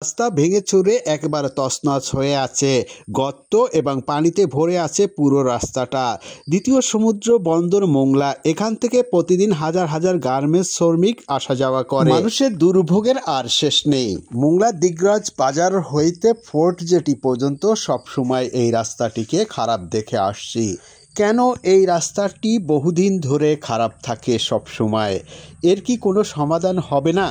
রাস্তা ভেঙে চুরে একেবারে তছনছ হয়ে আছে, গর্ত এবং পানিতে ভরে আছে পুরো রাস্তাটা। দ্বিতীয় সমুদ্র বন্দর মোংলা, এখান থেকে প্রতিদিন হাজার হাজার গার্মেন্টস শ্রমিক আসা যাওয়া করে। মানুষের দুর্ভোগের আর শেষ নেই। মোংলা দিগরাজ বাজার হইতে ফোর্ট জেটি পর্যন্ত সবসময় এই রাস্তাটিকে খারাপ দেখে আসছি। কেন এই রাস্তাটি বহুদিন ধরে খারাপ থাকে সব সময়? এর কি কোনো সমাধান হবে না?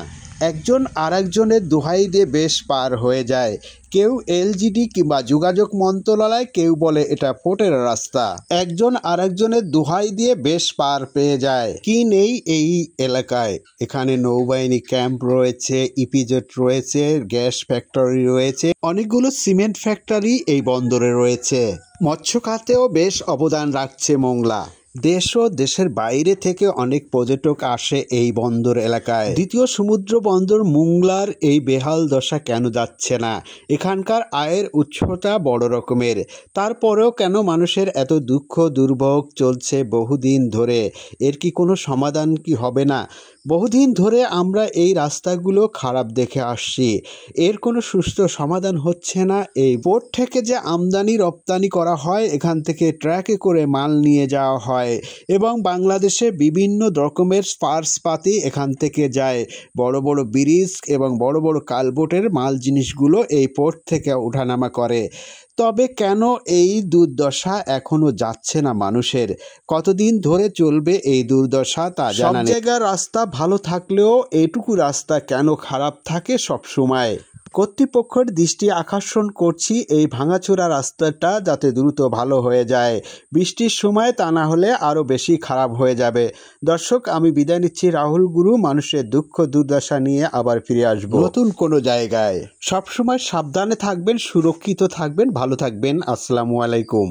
একজন আরেকজনের দোহাই দিয়ে বেশ পার হয়ে যায়। কেউ এলজিডি কিংবা যোগাযোগ মন্ত্রণালয়, কেউ বলে এটা ফোর্টের রাস্তা। একজন আরেকজনের দোহাই দিয়ে বেশ পার পেয়ে যায়। কি নেই এই এলাকায়? এখানে নৌবাহিনী ক্যাম্প রয়েছে, ইপিজেড রয়েছে, গ্যাস ফ্যাক্টরি রয়েছে, অনেকগুলো সিমেন্ট ফ্যাক্টরি এই বন্দরে রয়েছে। মৎস্য খাতেও বেশ অবদান রাখছে মোংলা। দেশ ও দেশের বাইরে থেকে অনেক পর্যটক আসে এই বন্দর এলাকায়। দ্বিতীয় সমুদ্র বন্দর মোংলার এই বেহাল দশা কেন যাচ্ছে না? এখানকার আয়ের উৎসটা বড় রকমের, তারপরেও কেন মানুষের এত দুঃখ দুর্ভোগ চলছে বহুদিন ধরে? এর কি কোনো সমাধান কি হবে না? বহুদিন ধরে আমরা এই রাস্তাগুলো খারাপ দেখে আসছি, এর কোনো সুস্থ সমাধান হচ্ছে না। এই পোর্ট থেকে যে আমদানি রপ্তানি করা হয়, এখান থেকে ট্রাকে করে মাল নিয়ে যাওয়া হয় এবং বাংলাদেশে বিভিন্ন রকমের স্পার্সপাতি এখান থেকে যায়। বড় বড় ব্রিজ এবং বড় বড় কালবোটের মাল জিনিসগুলো এই পোর্ট থেকে ওঠানামা করে। তবে কেন এই দুর্দশা এখনো যাচ্ছে না মানুষের? কতদিন ধরে চলবে এই দুর্দশা তা জানা নেই। সব জায়গার রাস্তা ভালো থাকলেও এইটুকু রাস্তা কেন খারাপ থাকে সব সময়? কর্তৃপক্ষের দৃষ্টি আকর্ষণ করছি এই ভাঙাচোরা রাস্তাটা যাতে দ্রুত ভালো হয়ে যায়। বৃষ্টির সময় তা না হলে আরও বেশি খারাপ হয়ে যাবে। দর্শক, আমি বিদায় নিচ্ছি রাহুল গুরু। মানুষের দুঃখ দুর্দশা নিয়ে আবার ফিরে আসবো নতুন কোনো জায়গায়। সবসময় সাবধানে থাকবেন, সুরক্ষিত থাকবেন, ভালো থাকবেন। আসসালামু আলাইকুম।